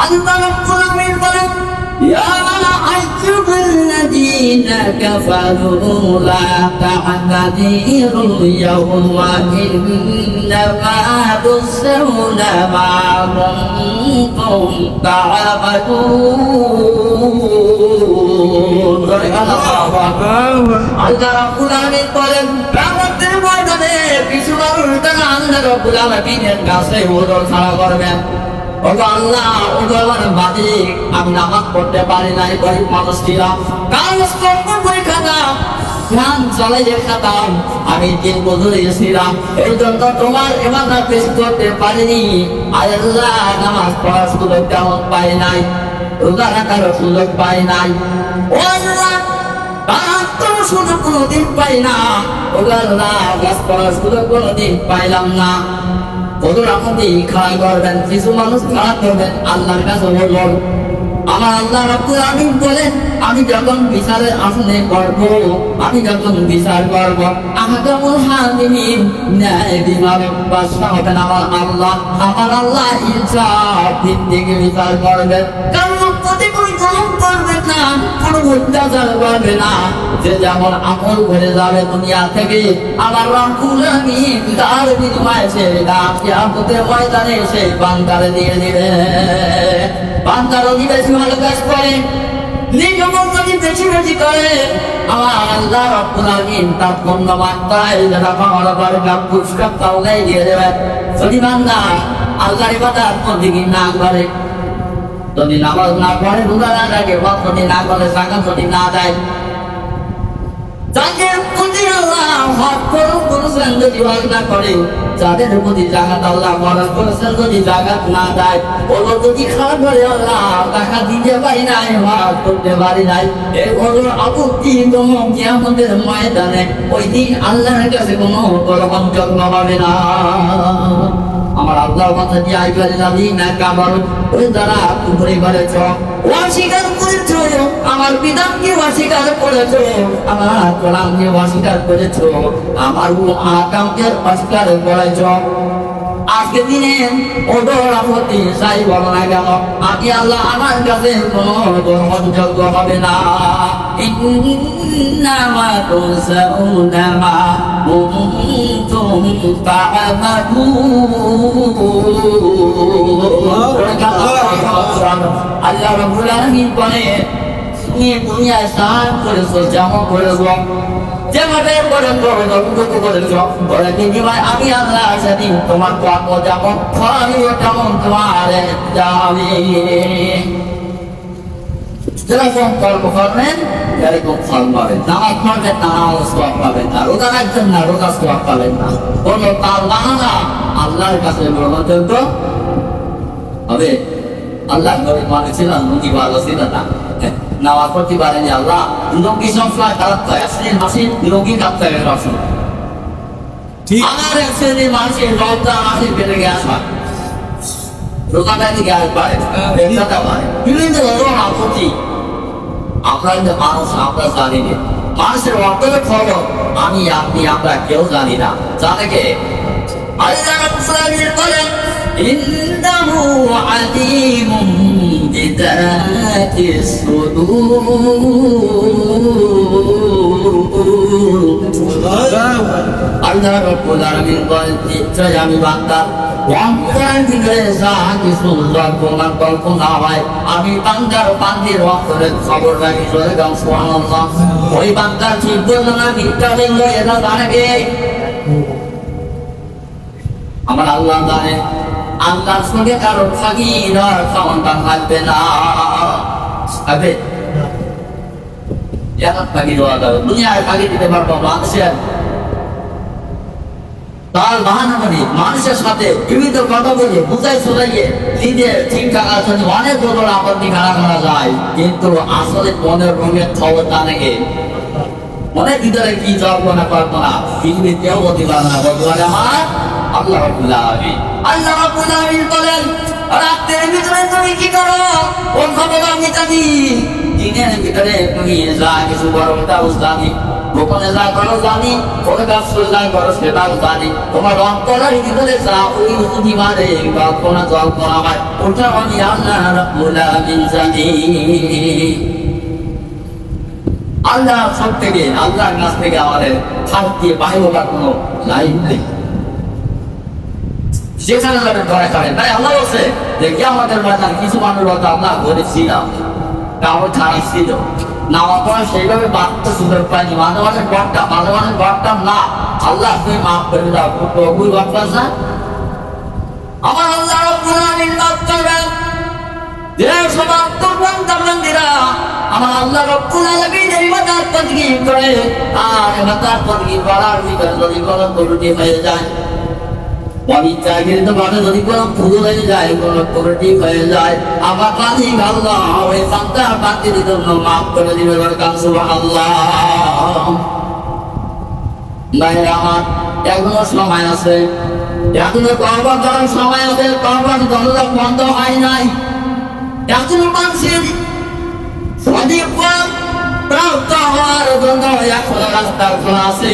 আল্লাহ রাব্বুল আলামিন বলেন ইয়া আইয়ুহাল্লাযীনা কাফারু লা তা'তাযিরু ইয়াওমা ইন্নামা তুজজাউনা মা কুনতুম তা'মালুন। আল্লাহ রাব্বুল আলামিন বলেন কিয়ামতের ময়দানে কিছু মানুষ তারা আল্লাহ রাব্বুল আলামিনের কাছে ওজর খাড়া করবেন। ওগো আল্লাহ, ওগো আমার মালিক, আমি নামাজ পড়তে পারি নাই, গরিব মানুষ ছিলাম, কাগজ কর্ম পরীক্ষা দাম ধ্যান চালাই দেখাতাম, আমি দিন বদলেছিলাম, এই জন্য তোমার ইবাদত পেশ করতে পারিনি। আল্লাহ নামাজ পড়ার সুযোগ তেমন পাই নাই, রোজা রাখার সুযোগ পাই নাই। ও আল্লাহ, সুযোগ কোনোদিন পাই না। ওগো আল্লাহ, নামাজ পড়ার সুযোগ কোনোদিন পাইলাম না। ওদের আপনি খাড়া করবেন, কিছু মানুষ খাড়া করবেন, আল্লাহর কাছে বলবেন। আমার আল্লাহ রাব্বুল আলামিন বলেন আমি যখন বিচারের আসনে করব, আমি যখন বিচার করব, আহকামুল হাকিমিন ন্যায় বিচারক বাদশা হবেন আমার আল্লাহ। আমার আল্লাহ ইনসাফ দিক থেকে বিচার করবেন, কারণ প্রতিকূল জলম করবে না, কোনো অত্যাচার করবে না। যে যেমন আমল করে যাবে দুনিয়া থেকে, আমার রাব্বুল আলামিন তার বিনিময়ে সেটা কিয়ামতের ময়দানে সেই বান্দারে দিয়ে দিবে। বান্দার যদি বেশি ভালো কাজ করে, নিগমন যদি বেশি বেশি করে, আমার আল্লাহ রাব্বুল আলামিন তার পূর্ণ মাত্রায় যারা পাওয়ার বারকাত পুরস্কার তাওলাই দিয়ে দেবে। যদি বান্দা আল্লাহর ইবাদত বন্দেগী না করে, যদি নামাজ না পড়ে, রোজা না রাখে, হজ যদি না করে, যাকাত যদি না দেয়, যাদের প্রতি আল্লাহ হক ফরজ করেছেন যদি হক না করে, যাদের প্রতি যাকাত আল্লাহ ফরজ করেছেন যদি যাকাত না দেয়, ওগুলো যদি খারাপ করে আল্লাহ যাকাত দিতে পারি নাই, হক করতে পারি নাই, এই ওগুলো আপত্তি কোনো কিয়ামতের ময়দানে ওই দিন আল্লাহর কাছে কোনো গ্রহণযোগ্য হবে না। আমার আল্লাহর কথা দিয়ে আইবাল্লাযীনা কাফারু, ওই যারা কুফরি করেছ, অস্বীকার করেছ, আমার বিধানকে অস্বীকার করেছ, আমার কোরআনকে অস্বীকার করেছ, আমার আহকামকে অস্বীকার করেছ, আজকে দিনে ওদের আপত্তি চাই বলো না কেন, আমি আল্লাহ আমার কাছে কোনো গ্রহণযোগ্য হবে না। ইন্নামা তুজজাউনা মা কুনতুম তা'মালুন। আল্লাহ রাব্বুল আলামিন বলেন তুমি দুনিয়ায় সাহায্য করেছো, যেমন করেছো, যেভাবে করেছো, যতটুকু করেছো, ওরা বিনিময় আমি আল্লাহ সেদিন তোমার কর্ম যেমন ফল তেমন তোমার যাবে। যেরকম কর্ম করবেন এরকম ফল পাবেন। নামাজ পড়বেন না, নামাজ সওয়াব পাবেন না, রোজা রাখবেন না, রোজা সওয়াব পাবেন না। কোনো তার বাহানা আল্লাহর কাছে গ্রহণযোগ্য হবে। আল্লাহ নবী মানেছিলেন, নদী ভালো ছিল না, নামাজ পড়তে পারেনি। আল্লাহ রোগী সংখ্যা খারাপ হয়, শ্রেণীর মাসে রোগী কাঁদতে হবে, আমার এক শ্রেণীর মানুষের রোগটা মাসে বেড়ে গেছে, রোগাটা দিকে আসবে, বিভিন্ন ধরনের আপত্তি। আমরা যে মানুষ, আমরা জানি না মানুষের অন্তরের খবর আমি আপনি আমরা কেউ জানি না। জানে কে? আল্লাহ রাব্বুল আলামিন বলেন ইন্নাহু আলীমুম বিযাতিস সুদূর। আল্লাহ রাব্বুল আলামিন বলেন নিশ্চয় আমি বান্দা অন্তরের ভিতরে যা কিছু কল্পনা হয় আমি বান্দার বান্দির অন্তরের খবর রাখি। সুবহানাল্লাহ। ওই বান্দার ঠিক বললো না মিথ্যা বললো এটা জানে আমার আল্লাহ জানে। আল্লাহর সঙ্গে কারো ফাঁকি দেওয়ার ক্ষমতা থাকবে না। ফাঁকি দেওয়া যাবে, দুনিয়ায় ফাঁকি দিতে পারবো মানুষের তার বাহানা করে, মানুষের সাথে বিভিন্ন কথা বলে বুঝাই শোনাইয়ে নিজের ঠিক থাকার জন্য অনেক বড় আপত্তি খাড়া করা যায়, কিন্তু আসলে মনের রঙের খবর জানে কে? মনের ভিতরে কি জল্পনা কল্পনা পৃথিবীর কেউ বলতে পারে না, বলতে পারে আমার আল্লাহ রাব্বুল আলামিন। আল্লাহ রাব্বুল আলামিন বলেন রাতের ভিতরে তুমি কি করো ওর খবর আমি জানি, দিনের ভিতরে তুমি যা কিছু করো তাও জানি। গোপনে যা করো জানি, প্রকাশ যা করো সেটাও জানি। তোমার অন্তরের ভিতরে যা ওই যদি মারে কল্পনা জল্পনা হয়, ওটা আমি আল্লাহ রাব্বুল আলামিন জানি। আল্লাহ সব থেকে, আল্লাহর কাছ থেকে আমাদের ছাড় দিয়ে বাহির হবার কোনো লাইন নেই। যেখানে যাবেন ধরে খাবেন। তাই আল্লাহ বলছে যে কিয়ামতের ময়দানে কিছু মানুষ হয়তো আল্লাহ বলেছিলাম, কারো খারাপ ছিল নামাজ পড়া সেইভাবে বাড়তে সুযোগ পায়নি। মাঝে মাঝে ঘরটা, মাঝে মাঝে ঘরটা না, আল্লাহ তুমি মাফ করে দাও, ভুল ঘটনা না আমার আল্লাহ রাব্বুল আলামিন মাফ করবেন। যে সমস্ত বান্দা-বান্দীরা আমার আল্লাহ রাব্বুল আলামিনের ইবাদত বন্দী করে আর ইবাদত বন্দী করার ভিতরে যদি কোনো ত্রুটি হয়ে যায়, অবিচারিত ভাবে যদি কোনো ভুল হয়ে যায়, কোনো ত্রুটি হয়ে যায়, আমার মালিক আল্লাহ ওই বান্দার বান্দির জন্য মাফ করে দিবে। বরকাত সুবহানাল্লাহ। ভাইরা আমার, এখনো সময় আছে, এখনো তওবা করার সময় আছে, তওবার দরজা বন্ধ হয় নাই। এখনো মানুষের সঠিক পথ প্রাপ্ত হওয়ার জন্য এখনো রাস্তা খোলা আছে।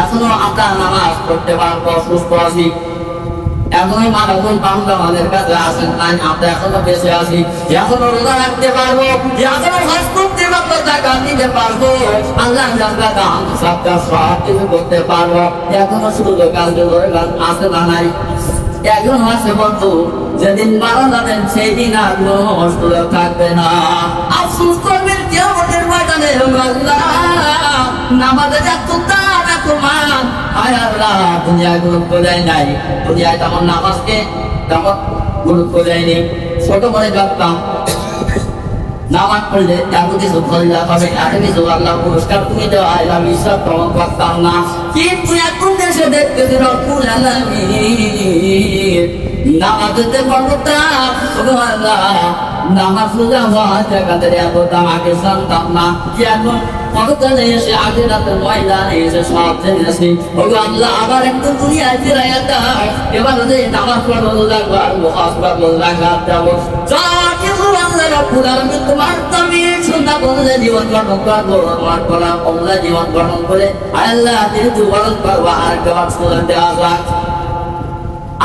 এখনো আমরা নামাজ পড়তে পারবো, সুস্থ আছি। এখনো মানুষ বাংলা আমাদের কাছে আসেন নাই, আমরা এখনো বেঁচে আছি। এখনো রোজা রাখতে পারবো, এখনো হজ করতে পারবো, টাকা দিতে পারবো, আল্লাহ সব কিছু করতে পারবো। এখনো শুধু আছে না নাই? এখন আছে বন্ধু, যেদিন মারা যাবেন সেই দিন আর কোনো সুযোগ থাকবে না। আফসোস করবেন কিয়ামতের ময়দানে, নামাজের এত দাম, এত মান, হায় আল্লাহ দুনিয়ায় গুরুত্ব দেয় নাই। দুনিয়ায় তেমন নামাজকে তেমন গুরুত্ব দেয়নি। ছোট করে ভাবতাম নামাজ পড়লে এত কিছু ফজিলত হবে, এত কিছু আল্লাহ পুরস্কার তুমি দেওয়া, আমি বিশ্বাস তেমন করতাম না। কিন্তু এখন দেশে দেখতেছি রব্বুল আলামিন নামাজেতে বড়টা সুবহানাল্লাহ, নামাজ রোজা হজ জাকাতের এত দাম আগে জানতাম না। এখন পরকালে এসে আখিরাতের ময়দানে এসে সব জেনেছি। ওগো আল্লাহ, আবার একটু দুনিয়ায় ফিরাইয়া দাও। এবার যে নামাজ পড়বো, রোজা করবো, হজ করবো, জাকাত দেবো, যা কিছু আল্লাহ রাব্বুল আলামিন তোমার দামি সুন্নাহ বলে জীবন গঠন করবো, তোমার করা কমলা জীবন গঠন করে আল্লাহ যেহেতু বরং করবো। আর কেমন সুযোগ দেওয়া যাক,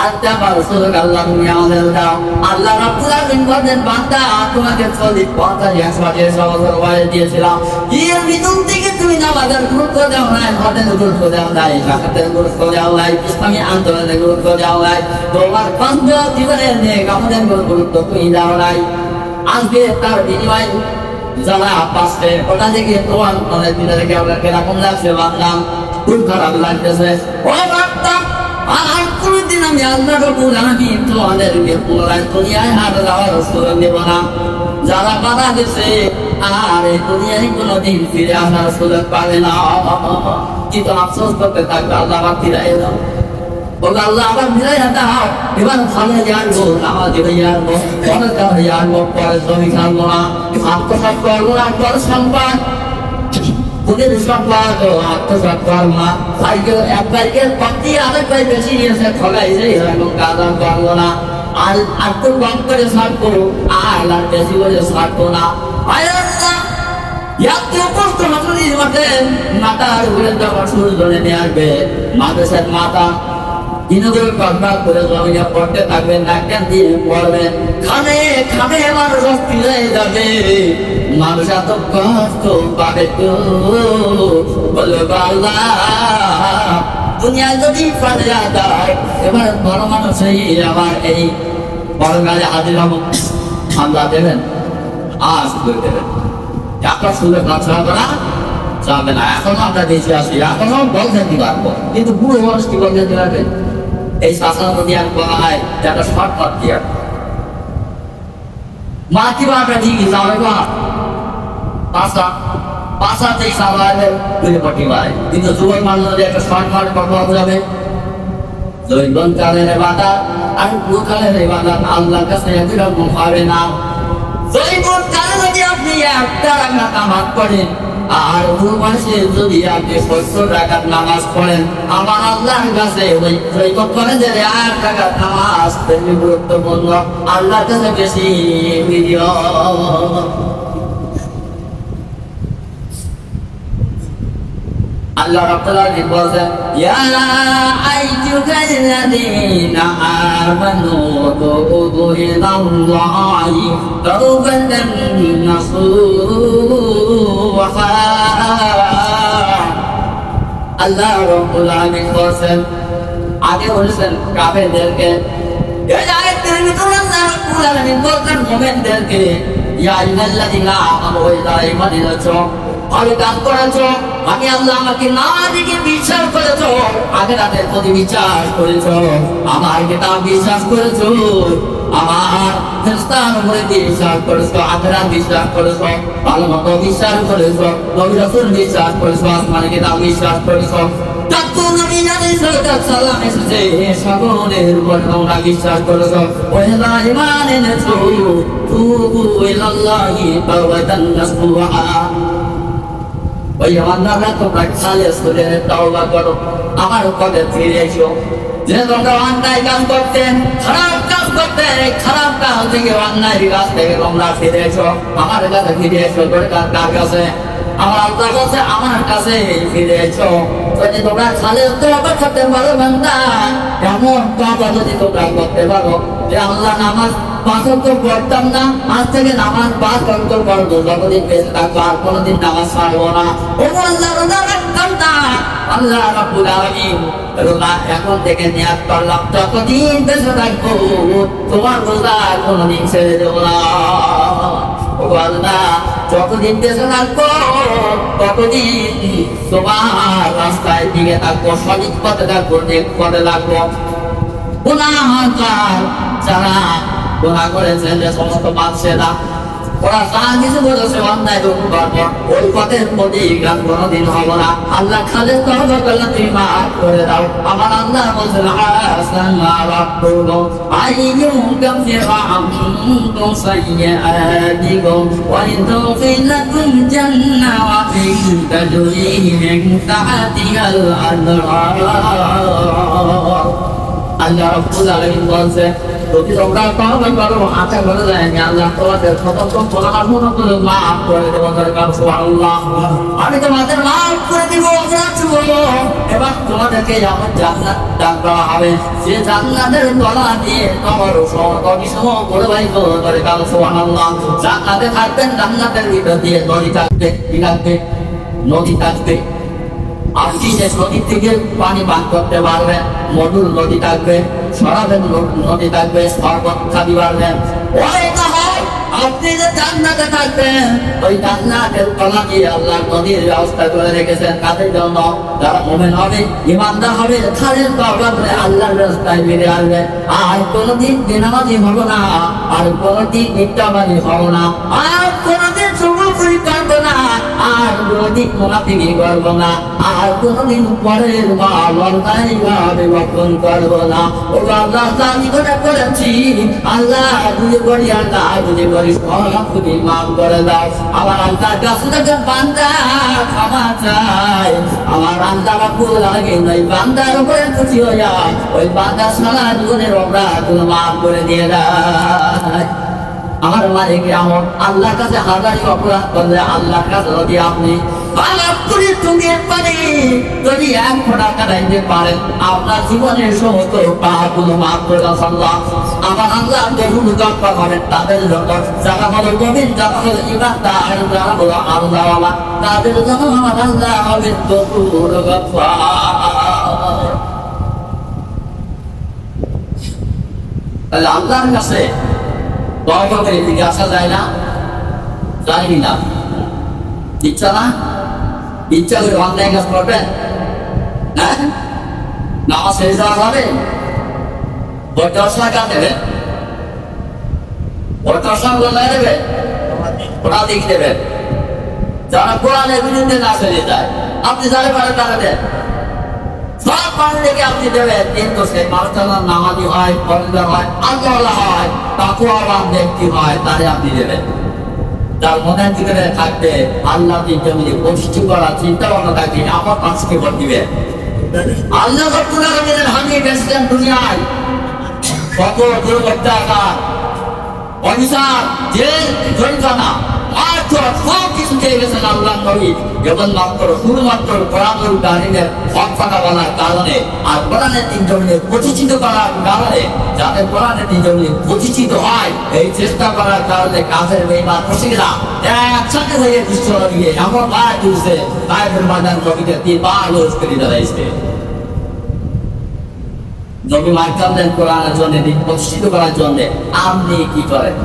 আল্লাহ সুযোগ আল্লাহ তুমি আমাদের দাও। আল্লাহ রাব্বুল আলামিন বলেন, বান্দা তোমাকে 40-50 বছর বয়স দিয়েছিলাম, এর ভিতর থেকে তুমি নামাজের গুরুত্ব দাও নাই, হজের গুরুত্ব দাও নাই, জাকাতের গুরুত্ব দাও নাই, ইসলামী আন্দোলনের গুরুত্ব দাও নাই, তোমার পাঁচ জীবনের নেক আমাদের গুরুত্ব তুমি দাও নাই। আজকে তার বিনিময় যারা পাশে ওটা থেকে তোমার মনের ভিতরে কেমন লাগছে বান্দা? খুব খারাপ লাগতেছে। ও বান্দা, আর কোনদিন আমি আল্লাহ রাব্বুল আলামিন তোমাদেরকে পুনরায় দুনিয়ায় আর যাওয়ার সুযোগ দেব না। যারা মারা গেছে আর এই দুনিয়ায় কোনোদিন ফিরে আসার সুযোগ পাবে না। কিন্তু আফসোস করতে থাকবে, আল্লাহ আবার ফিরাই দাও, বলে আল্লাহ আবার ফিরাই দাও। এবার সামনে জানবো, নামাজ জানবো, পরে জানবো, পরে জমি খানবো না, আত্মসাৎ করবো না, পরে সম্পদ ওদের সম্পদ আত্মসাৎ করবো না। সাইকেল এক বাইকের পাতি আরেক বাইক বেশি নিয়েছে, ঠগাই যে এরকম কাজ করবো না। আর একটু কম করে ছাড়বো, আর বেশি করে ছাড়বো না। এত কষ্ট মাঠে মাথার উপরে যখন সূর্য নেমে আসবে, মানুষের মাথা দিনগুলো কন্ট্রাক্ট করে জমিনে পড়তে থাকবেন, নাকেন দিয়ে পড়বেন, খানে খানে মানুষ ফিরে যাবে। মানুষ এত কষ্ট পাবে তো বলে আল্লাহ, দুনিয়ায় যদি পালিয়ে যায়, এবার বড় মানুষ আবার এই বড় গাড়ি হাজির হব, আমরা দেবেন, আজ করে দেবেন। একটা সুযোগ নষ্ট করা যাবে না। এখনো আমরা বেঁচে আছি, এখনো বল খেতে পারবো, কিন্তু বুড়ো মানুষ কি বল খেতে পারবে? এই শাসন দিয়ার বলা হয় একটা শর্টকাট দিয়ার মা কি বাবা ঠিকই যাবে বা পাশাতেই সাবালে তুলে পটি ভাই। কিন্তু যুবক মানুষ যদি একটা শর্টকাট কথা যাবে, জৈবন কালের বাধা আর কালের বাধা আল্লাহর কাছে একরকম হবে না। জৈবন কালে যদি আপনি একটা রাখা কামাত করেন, আর মাসে যদি আপনি 70 টাকার নামাজ পড়েন, আমার আল্লাহর কাছে ওই করে যে 1 টাকার নামাজ বেশি গুরুত্বপূর্ণ, আল্লাহর কাছে বেশি প্রিয়। আল্লাহ রাব্বুল আলামিন বলেন ইয়া আইয়ুহাল্লাযীনা আমানু তুবু ইলাল্লাহি তাওবাতান নাসুহা। আল্লাহ রাব্বুল আলামিন বলেন আগে বলেছেন কাফেরদেরকে, এই আয়াতের ভিতরে আল্লাহ রাব্বুল আলামিন বলেন মুমিনদেরকে ইয়া আইয়ুহাল্লাযীনা আমানু ইযা ঈমান এনেছো, ভালো কাজ করেছো, আমি আল্লাহ আমাকে না দেখে বিশ্বাস করেছো, আখিরাতের প্রতি বিশ্বাস করেছো, আমার কিতাব বিশ্বাস করেছো, আমার ফেরেশতার উপরে বিশ্বাস করেছো, আখিরাত বিশ্বাস করেছো, ভালো মতো বিশ্বাস করেছো, নবী রাসূল বিশ্বাস করেছো, আসমানি কিতাব বিশ্বাস করেছো, তারপর নবী সাল্লাল্লাহু আলাইহি এসেছে, সকলের উপর তোমরা বিশ্বাস করেছো, ওয়ালা ঈমান এনেছো, তুবু ইলাল্লাহি তাওবাতান নাসুহা। ওই ইমানদাররা তোমরা খালেস করে তাওবা করো, আমার পথে ফিরে এসো। যে তোমরা অন্যায় কাজ করতে, খারাপ কাজ করতে, খারাপ কাজ থেকে অন্যায় কাজ থেকে তোমরা ফিরে এসো, আমার কাছে ফিরে এসো। দরকার কার কাছে? আমার আল্লাহর কাছে, আমার কাছে ফিরে এসো। যদি তোমরা খালেস তওবা করতে পারো বান্দা, এমন তওবা যদি তোমরা করতে পারো যে আল্লাহ নামাজ 5 ওয়াক্ত পড়তাম না, আজ থেকে নামাজ 5 ওয়াক্ত পড়বো, যতদিন বেঁচে থাকবো আর কোনোদিন নামাজ ছাড়বো না, ও আল্লাহ রোজা রাখতাম না। আল্লাহ রাব্বুল আলামিন রোজা এখন থেকে নিয়াত করলাম, যতদিন বেঁচে থাকবো তোমার রোজা কোনোদিন ছেড়ে দেবো না। ও আল্লাহ যতদিন বেঁচে থাকবো ততদিন তোমার রাস্তায় দিকে থাকবো, সঠিক পথে থাকবো, নেক পথে থাকবো। গুনাহগার যারা গুনাহ করেছে, যে সমস্ত মানুষেরা ওরা যা কিছু বলেছে অন্যায় করবো, ওই পথের প্রতি গান কোনোদিন হবো না। আল্লাহ খালেদ তওবা করলে তুমি মাফ করে দাও। আমার আল্লাহ বলছেন হাসান রাব্বুকুম আইয়ুকাফির আনকুম সাইয়্যাতিকুম ওয়া ইউদখিলাকুম জান্নাতিন তাজরি মিন তাহতিহাল আনহার। আল্লাহ রাব্বুল আলামিন বলেন যদি তোমরা তওবা করো, আশা করে যায়নি আল্লাহ তোমাদের সমস্ত গুনাহগুলো মাফ করে দেব। দরকার সুবহানাল্লাহ, আমি তোমাদের মাফ করে দিব। এবার তোমাদেরকে এমন জান্নাত দান করা হবে, যে জান্নাতের তলা দিয়ে তোমার সমস্ত কিছু প্রবাহিত। দরকার সুবহানাল্লাহ, জান্নাতে থাকবেন, জান্নাতের ভিতর দিয়ে নদী থাকবে, কি থাকবে? নদী থাকবে। আপনি যে নদী থেকে পানি পান করতে পারবেন, মধুর নদী থাকবে, শরাবের নদী থাকবে, শরবত খাবি পারবেন। আপনি যে জান্নাতে থাকবেন, ওই জান্নাতের তলা দিয়ে আল্লাহ নদীর ব্যবস্থা করে রেখেছেন কাদের জন্য? যারা মুমিন হবে, ঈমানদার হবে, খালেদ তওবা করে আল্লাহর রাস্তায় ফিরে আসবে। আর কোনোদিন বেনামাজি হবো না, আর কোনোদিন মিথ্যাবাদী হবো না, আর কোনোদিন চুগলখড়ি করবো না, আর কোনোদিন মুনাফিকি করবো না, আর কোনোদিন পরের অন্যায় ভাবে বক্ষণ করবো না। ও আল্লাহ আমি করে করেছি, আল্লাহ যদি করি, আল্লাহ যদি করি, সব তুমি মাফ করে দাও। আমার আল্লাহর কাছে থেকে বান্দা ক্ষমা চাই, আমার আল্লাহ রাব্বুল আলামিন ওই বান্দার উপরে খুশি হয়ে যায়, ওই বান্দা সারা জীবনের অপরাধগুলো মাফ করে দিয়ে দেয়। আমার মালিক এমন, আল্লাহর কাছে হাজারি অপরাধ করলে আল্লাহর কাছে যদি আপনি যদি 1 ফোঁটা কাটাইতে পারেন, আপনার জীবনের সমস্ত পাপগুলো মাফ করে দেন আল্লাহ। আমার আল্লাহ দেখুন গপ্পা করেন তাদের জন্য, যারা হলো মুমিন, যারা হলো ঈমানদার, যারা হলো আল্লাহওয়ালা, তাদের জন্য আমার আল্লাহ হবে গফুর গফফার। তাহলে আল্লাহর কাছে তওবা করে দিকে আসা যায় না? জানি না, ইচ্ছা না? ইচ্ছা করে অন্যায় কাজ করবেন, হ্যাঁ? নামাজ ছেড়ে যাওয়া যাবে? বৈঠসা কাজ দেবে, বৈঠসা গোলায় দেবে, ওরা দিক দেবে। যারা কোরআনের বিরুদ্ধে না চলে যায়, আপনি যারা পারেন তারা দেন, সব পানি থেকে আপনি দেবেন। কিন্তু সেই মানুষটা নামাজি হয়, পরিবার হয়, আল্লাহ হয়, তাকওয়াবান ব্যক্তি হয়, তারে আপনি দেবেন। যার মনের ভিতরে থাকবে আল্লাহ জমিনে প্রতিষ্ঠিত করার চিন্তা ভাবনা থাকবে, আমার পাঁচকে ভোট দিবে। আল্লাহ রাব্বুল আলামিনের হামিয়ে গেছেন দুনিয়ায় কত দুর্বৃত্তাকার অভিশাপ, জেল, জরিমানা, মারধর, সব শুকিয়ে গেছেন আল্লাহ নবী কেবলমাত্র শুধুমাত্র কোরআনুল কারীমের হক কথা বলার কারণে আর কোরআনের তিন জমিনে প্রতিষ্ঠিত করার কারণে, যাতে কোরআনের তিন জমিনে প্রতিষ্ঠিত হয় এই চেষ্টা করার কারণে কাফের বেঈমান মুশরিকরা একসাথে হয়ে বিশ্বনবীকে এমন মার দিয়েছে তাইফের ময়দান নবীকে 3 বার লক্ষ করে দাঁড়াইছে। নবী মার্কাম দেন কোরআনের জন্য, দিন প্রতিষ্ঠিত করার জন্য। আপনি কি করেন?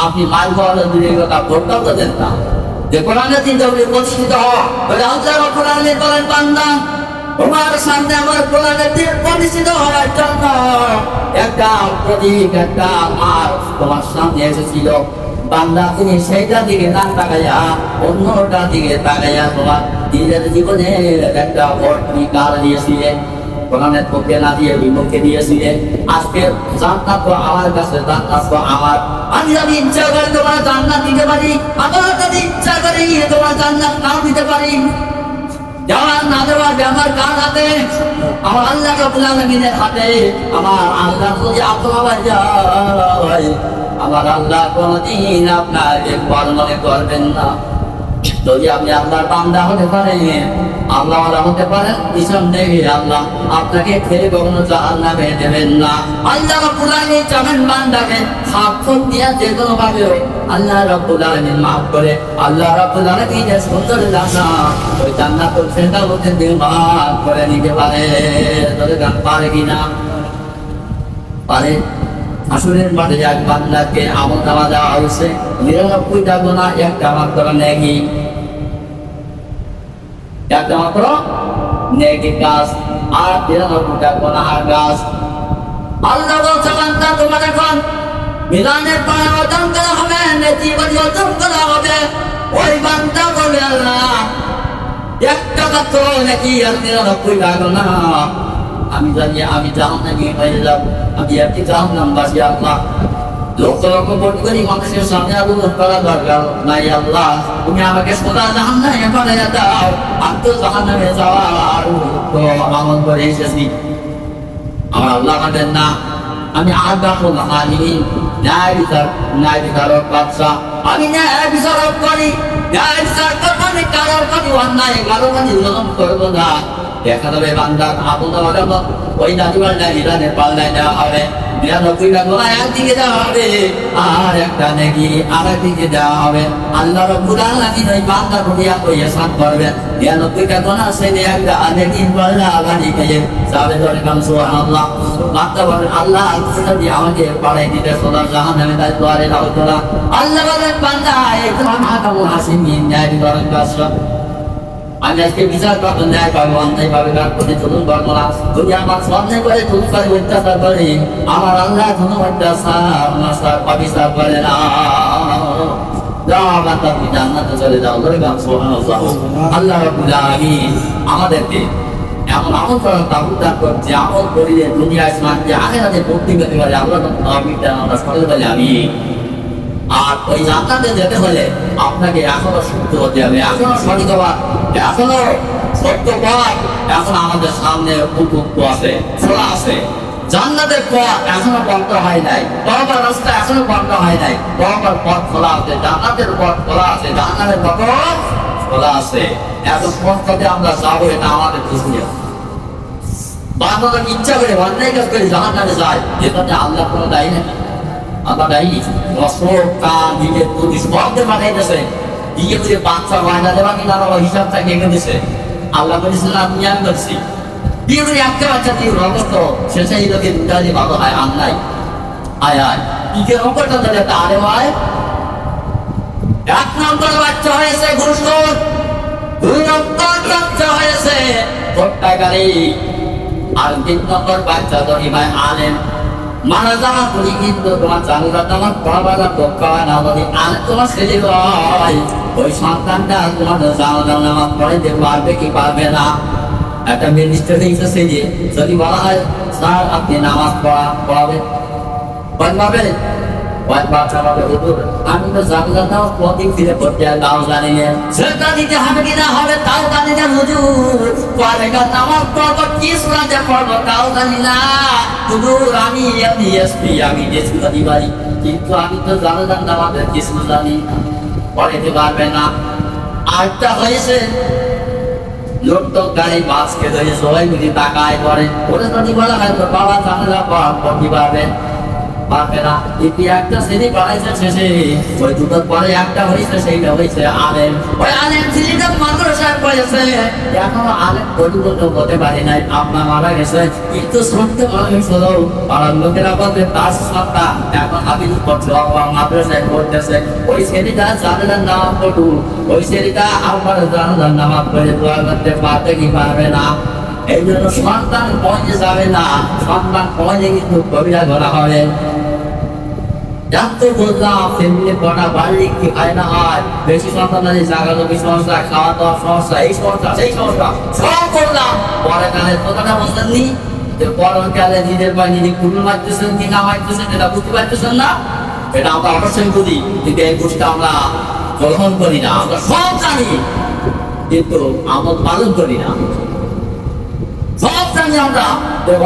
আপনি মাল খাওয়ানোর দূরের কথা, ভোটটাও তো দেন না যে কোরআনের তিন জমিনে প্রতিষ্ঠিত হওয়া। কোরআনে বলেন বান্দা তোমার সামনে আমার কোরআনের দিন প্রতিষ্ঠিত হওয়ার জন্য একটা প্রতীক, একটা মার্গ তোমার সামনে এসেছিল। বান্দা তুমি সেইটার দিকে না তাকাইয়া অন্যটার দিকে তাকাইয়া তোমার নিজের জীবনে একটা ভোট তুমি কার দিয়েছিলে, কোরআনের পক্ষে না দিয়ে বিপক্ষে দিয়েছিলে। আজকে জান্নাত তো আমার কাছে, জান্নাত তো আমার। আমি যদি ইচ্ছা করি তোমার জান্নাত দিতে পারি, আবার যদি ইচ্ছা করি তোমার জান্নাত নাও দিতে পারি। যাওয়ার না দেওয়ার ব্যাপার কার হাতে? আমার আল্লাহ রাব্বুল আলামিনের হাতে। আমার আল্লাহ যদি আপনার যায়, আমার আল্লাহ কোনদিন আপনাকে বর্ণনা করবেন না। যদি আপনি আল্লাহর বান্দা হতে পারেন, আল্লাহ হতে পারেন, নিঃসন্দেহে আল্লাহ আপনাকে ফেলে কখনো জাহান্নামে দেবেন না। আল্লাহ রাব্বুল আলামিন চান বান্দাকে সাফল্য দিয়া যে কোনো ভাবে আল্লাহ রাব্বুল আলামিন মাফ করে। আল্লাহ রাব্বুল আলামিন যে সুন্দর জান্নাত, ওই জান্নাতুল ফেরদাউসে নির্মাণ করে নিতে পারে। তবে গান পারে কিনা? পারে। আসরের মাঠে এক বান্দাকে আমলনামা দেওয়া হয়েছে 99টা গুনাহ, একটা মাত্র নেকি, একটা মাত্র নেকি কাজ, আর 93টা গুনাহের কাজ। আল্লাহ বলছে বান্দা তোমার এখন মিলানের পায়ে অর্জন করা হবে, নেকি বলি অর্জন করা হবে। ওই বান্দা বলে আল্লাহ একটা মাত্র নেকি আর 99টা গুনাহ, আমি জানি আমি জাহান্নামে হয়ে যাব, আমি একটি জাহান্নামবাসী। আল্লাহ লক্ষ লক্ষ কোটি কোটি মানুষের সামনে আবেদন করা দরকার নাই। আল্লাহ তুমি আমাকে সোজা জাহান্নামে পাঠিয়ে দাও, আমি তো জাহান্নামে যাওয়ার আমল করে এসেছি। আমার আল্লাহ বলেন না, আমি আগাহুল হালিম, ন্যায় বিচারক বাদশাহ, আমি ন্যায় বিচারক করি, ন্যায় বিচার করবো আমি কারোর প্রতি অন্যায় কারো প্রতি জুলুম করবো না। দেখা যাবে বান্দার আমল ওই নাজিবার নাই ইরানের পাল্লায় দেওয়া হবে, 99টা গুনাহ একদিকে দেওয়া হবে, আর একটা নেকি আরেকদিকে দেওয়া হবে। আল্লাহ রাব্বুল আলামিন ওই বান্দার প্রতি এত ইহসান করবেন, 99টা গুনাহ ছেড়ে একটা নেকির পাল্লা আগানি পেয়ে যাবে। ধরে কাম সুবহানাল্লাহ। বান্দা বলেন আল্লাহ যদি আমাকে পাড়াই দিতে সোজা জাহান্নামে তাই দুয়ারে দাও তোলা। আল্লাহ বলেন বান্দা একদম হাকামুল হাসিমিন, ন্যায় বিচারক বাদশা, আমি আজকে বিচার করবো, ন্যায় পাবো, অন্যায় পাবে কার প্রতি জুলুম করবো না। যদি আমার অন্যায় করে জুলুম করে অত্যাচার করে, আমার আল্লাহ কোনো অত্যাচার অবিচার করে না। যাও আমার তুমি জান্নাতে চলে যাও। ধরে গান সুবহানাল্লাহ। আল্লাহ রাব্বুল আলামিন আমাদেরকে এমন আমল করার তাবুদার করছে, আমল করিলে দুনিয়া ইসলামকে আখিরাতে ভর্তি করতে পারে। আল্লাহ আমরা সকলে বলি আমি। আর ওই জান্নাতে যেতে হলে আপনাকে এখনো শুদ্ধ হতে হবে, এখনো সঠিক হওয়ার, এখনো সত্য পথ এখন আমাদের সামনে উন্মুক্ত আছে, খোলা আছে। জান্নাতের পথ এখনো বন্ধ হয় নাই, তওবার রাস্তা এখনো বন্ধ হয় নাই, তওবার পথ খোলা আছে, জান্নাতের পথ খোলা আছে, জান্নাতের পথ খোলা আছে। এত পথটাতে আমরা যাবো, এটা আমাদের খুশি। বান্দারা ইচ্ছা করে অন্যায় কাজ করে জান্নাতে যায়, যেটাতে আল্লাহ কোনো দায়ী নেই। আল্লাহ দায়ী রসল কান দিকে প্রতি স্পর্ধে পাঠাইতেছে, দিকে বুঝে বাচ্চা বায়না দেওয়া কিনা হিসাব থাকে এঁকে দিছে। আল্লাহ বলেছিলেন আমি করছি দিয়ে করে একটা বাচ্চা দিয়ে রকত শেষে এই লোকে দুটা যে ভালো হয় আম নাই আয় আয় দিকে রকটটা তাহলে একটা আরে হয়। 1 নম্বর বাচ্চা হয়েছে ঘুষখোর, 2 নম্বর বাচ্চা হয়েছে ভোট্টাকারী, আর 3 নম্বর বাচ্চা তো ইমাম আলেম। মারা যাওয়া করি কিন্তু তোমার চালুরা তোমার পড়াবালা পক্ষা না বলি আর তোমার ছেলে হয়, ওই সন্তানটা তোমার চালুরা নামাজ পড়াইতে পারবে কি পারবে না। একটা মিনিস্টার হিসেবে যে যদি বলা হয় স্যার আপনি নামাজ পড়াবেন পারবেন, আমি তো জানলাম না প্রতি ফিরে পড়তে তাও জানি না, সেটা দিতে হবে কিনা হবে তাও জানি না। হুজুর পরে নামাজ পড়বো কি শোনাতে পড়বো তাও জানি না। হুজুর আমি এসপি আমি কিছু জানি পারি, কিন্তু আমি তো জানলাম না আমাদের কিছু জানি না। পড়াইতে পারবে না। আরেকটা হয়েছে লোক তো গাড়ি বাসকে ধরে সবাই মিলে তাকায় পড়ে, ওরা যদি বলা হয় তোর বাবা জানে পড়তে পারবে পারবে না। ইতি একটা শ্রেণী পড়াইছে শেষে, ওই দুটোর পরে একটা হয়েছে, সেইটা হয়েছে আলেম। ওই আলেম শ্রেণীটা মাদ্রাসায় পড়েছে, এখনো আলেম পরিবর্ত হতে পারি নাই, আপনার মারা গেছে। কিন্তু শুনতে ভালো হয়েছিল পাড়ার লোকেরা বলতে তার সত্তা এখন হাবিজ করছে, মাদ্রাসায় পড়তেছে। ওই শ্রেণীটা জানালার নাম পড়ু, ওই শ্রেণীটা আমার জানালার নামাজ পড়ে দোয়া করতে পারবে কি পারবে না। এই জন্য সন্তান পয়সে যাবে না, সন্তান পয়সে কিন্তু কবিরা করা হবে। এত বুঝলাম ফ্যামিলি পড়া বাড়ি কি হয় না হয়, বেশি সন্তান আছে জাগাজমি সমস্যা, খাওয়া দাওয়া সমস্যা, এই সমস্যা সেই সমস্যা সব করলাম। পরে কালে কথাটা বুঝলেন নি যে পরকালে নিজের বা নিজে কুল মারতেছেন কি না মারতেছেন এটা বুঝতে পারতেছেন না। এটা আমরা অবশ্যই বুঝি, কিন্তু এই বুঝতে আমরা গ্রহণ করি না। আমরা সব জানি কিন্তু আমল পালন করি না। সব জানি আমরা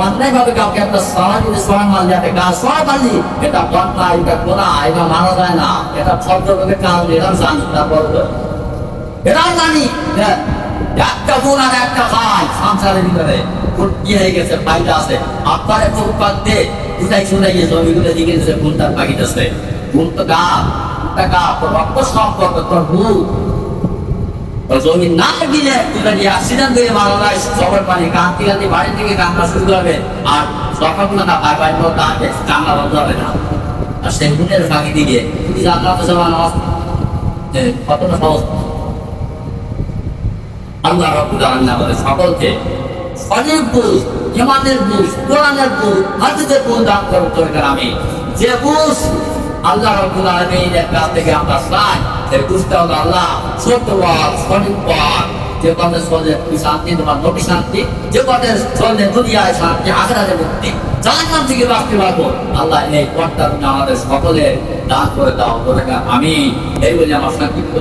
অন্যায় ভাবে কাউকে একটা সারা দিতে সবাই মাল যাতে গাছ সব মালি এটা বন্যা, এটা গোনা, এটা মারা যায় না, এটা ফলভাবে কাজ এটাও জানি। তারপর এটাও জানি একটা গুণ আর একটা ভাই সংসারের ভিতরে কি হয়ে গেছে, ফাইলটা আছে আপনার একটু উৎপাদে কোথায় শুনে গিয়ে জমিগুলো দিকে গেছে, গুণটা পাকিতেছে, গুণ তো গা টাকা তোর রক্ত সম্পর্ক তোর ভুল জমি না দিলে তুই অ্যাক্সিডেন্ট হয়ে মারা যায়, সবার পানি কাঁদতে কাঁদতে বাড়ি থেকে কান্না শুরু করবে, আর যখন না ভাই ভাই কান্না বন্ধ হবে না। আর সেই গুণের ফাঁকি দিয়ে তুমি জানলাতে যাওয়া কতটা সহজ। আল্লাহ রাব্বুল আলামিন আমাদের সকলকে সঠিক বুঝ, ইমানের বুঝ, কোরআনের বুঝ, হাদিসের বুঝ দান করুন। আমি যে বুঝ আল্লাহ রাব্বুল আলামিনের কাছ থেকে আমরা চাই, এই বুঝতে হলো আল্লাহ সত্য পথ, সঠিক পথ, যে পথে চললে তুমি শান্তি, তোমার নবী শান্তি, যে পথে চললে দুনিয়ায় শান্তি, আখিরাতে মুক্তি, জাহান্নাম থেকে বাঁচতে পারবো। আল্লাহ এই পথটা তুমি আমাদের সকলের দান করে দাও। আমি এই বলে আমার সংক্ষিপ্ত